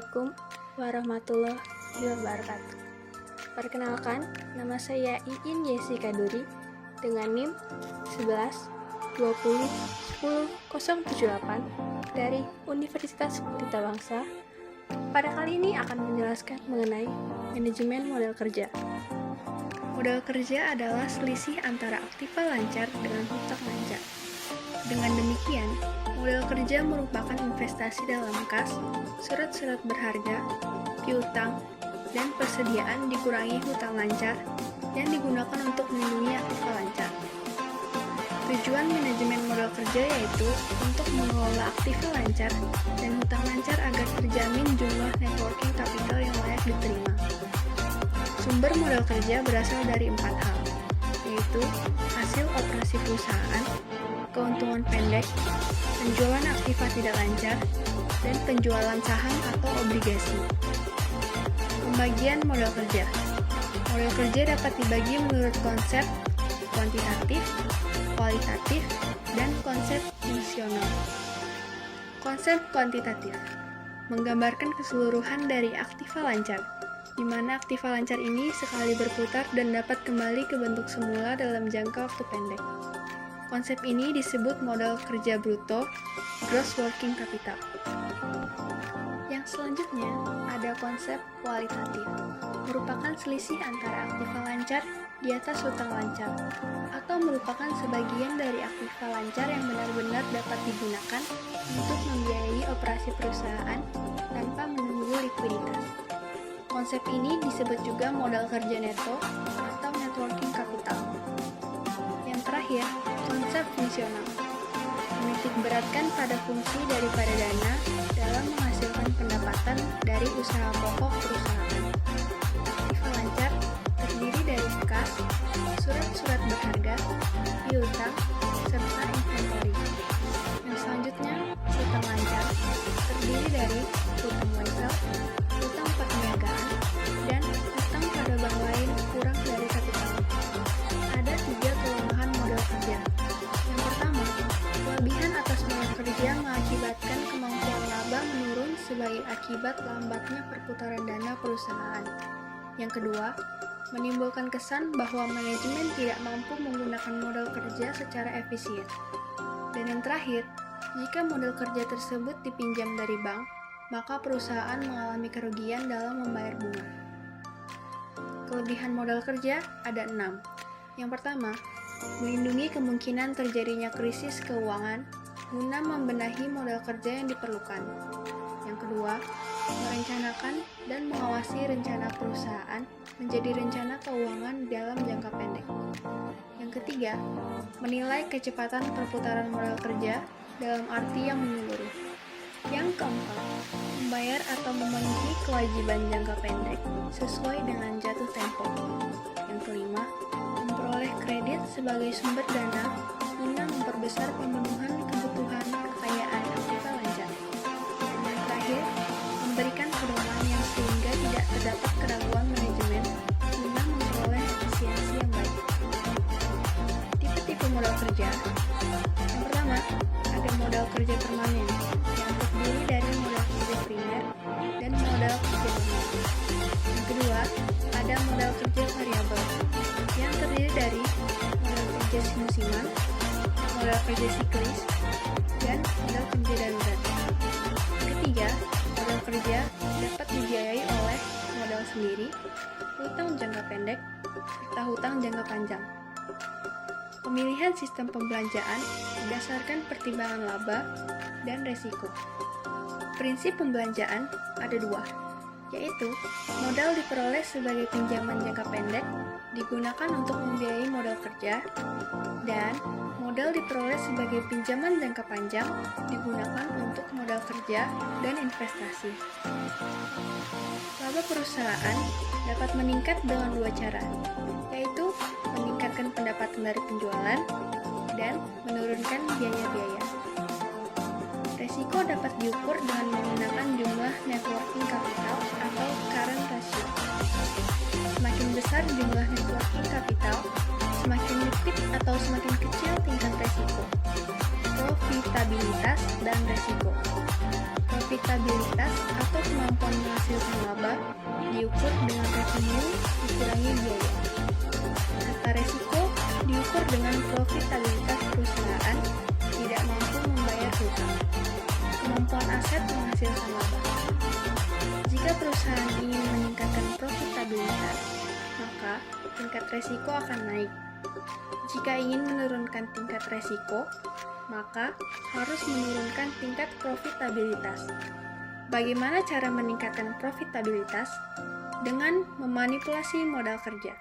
Assalamualaikum warahmatullahi wabarakatuh. Perkenalkan, nama saya Iin Jessica Duri dengan NIM 11 20 10 078 dari Universitas Pelita Bangsa. Pada kali ini akan menjelaskan mengenai manajemen model kerja. Model kerja adalah selisih antara aktiva lancar dengan hutang lancar. Dengan demikian, model kerja merupakan investasi dalam kas, surat-surat berharga, piutang, dan persediaan dikurangi hutang lancar yang digunakan untuk melindungi aktiva lancar. Tujuan manajemen model kerja yaitu untuk mengelola aktiva lancar dan hutang lancar agar terjamin jumlah networking kapital yang layak diterima. Sumber model kerja berasal dari 4 hal, yaitu hasil operasi perusahaan, keuntungan pendek, penjualan aktiva tidak lancar, dan penjualan saham atau obligasi. Pembagian model kerja. Model kerja dapat dibagi menurut konsep kuantitatif, kualitatif, dan konsep fungsional. Konsep kuantitatif menggambarkan keseluruhan dari aktiva lancar, di mana aktiva lancar ini sekali berputar dan dapat kembali ke bentuk semula dalam jangka waktu pendek. Konsep ini disebut modal kerja bruto, gross working capital. Yang selanjutnya ada konsep kualitatif, merupakan selisih antara aktiva lancar di atas hutang lancar, atau merupakan sebagian dari aktiva lancar yang benar-benar dapat digunakan untuk membiayai operasi perusahaan tanpa menunggu likuiditas. Konsep ini disebut juga modal kerja neto atau net working capital. Yang terakhir, konsep fungsional menitik beratkan pada fungsi daripada dana dalam menghasilkan pendapatan dari usaha pokok perusahaan. Aktiva lancar terdiri dari kas, surat-surat berharga, piutang, serta inventory. Yang selanjutnya, hutang lancar terdiri dari hutang wesel, hutang perniagaan, dan hutang pada bank lain kurang dari kapital. Ada 3 kelemahan modal kerja. Yang pertama, kelebihan atas modal kerja mengakibatkan kemampuan laba menurun sebagai akibat lambatnya perputaran dana perusahaan. Yang kedua, menimbulkan kesan bahwa manajemen tidak mampu menggunakan modal kerja secara efisien. Dan yang terakhir, jika modal kerja tersebut dipinjam dari bank, maka perusahaan mengalami kerugian dalam membayar bunga. Kelebihan modal kerja ada 6. Yang pertama, melindungi kemungkinan terjadinya krisis keuangan guna membenahi modal kerja yang diperlukan. Yang kedua, merencanakan dan mengawasi rencana perusahaan menjadi rencana keuangan dalam jangka pendek. Yang ketiga, menilai kecepatan perputaran modal kerja dalam arti yang menyeluruh. Yang keempat, membayar atau memenuhi kewajiban jangka pendek sesuai dengan jatuh tempo. Yang kelima, memperoleh kredit sebagai sumber dana guna memperbesar pemenuhan kebutuhan kekayaan aktiva lancar. Dan yang terakhir, memberikan pedoman yang sehingga tidak terdapat keraguan manajemen guna memperoleh efisiensi yang baik. Tipe-tipe modal kerja. Yang pertama, ada modal kerja permanen yang terdiri dari modal kerja primer dan modal kerja nominal. Yang kedua, ada modal kerja variabel yang terdiri dari modal kerja musiman, modal kerja siklis, dan modal kerja darurat. Yang ketiga, modal kerja dapat dibiayai oleh modal sendiri, hutang jangka pendek, serta hutang jangka panjang. Pemilihan sistem pembelanjaan berdasarkan pertimbangan laba dan resiko. Prinsip pembelanjaan ada 2, yaitu modal diperoleh sebagai pinjaman jangka pendek digunakan untuk membiayai modal kerja, dan modal diperoleh sebagai pinjaman jangka panjang digunakan untuk modal kerja dan investasi. Laba perusahaan dapat meningkat dengan 2 cara, yaitu meningkatkan pendapatan dari penjualan dan menurunkan biaya-biaya. Resiko dapat diukur dengan menggunakan jumlah net working capital atau current ratio. Semakin besar jumlah net working capital, semakin liquid atau semakin kecil tingkat resiko, profitabilitas, dan resiko. Profitabilitas atau kemampuan menghasilkan laba diukur dengan revenue dikurangi biaya. Harta resiko diukur dengan profitabilitas perusahaan tidak mampu membayar hutang. Kemampuan aset menghasilkan laba. Jika perusahaan ingin meningkatkan profitabilitas, maka tingkat resiko akan naik. Jika ingin menurunkan tingkat resiko, maka harus menurunkan tingkat profitabilitas. Bagaimana cara meningkatkan profitabilitas? Dengan memanipulasi modal kerja.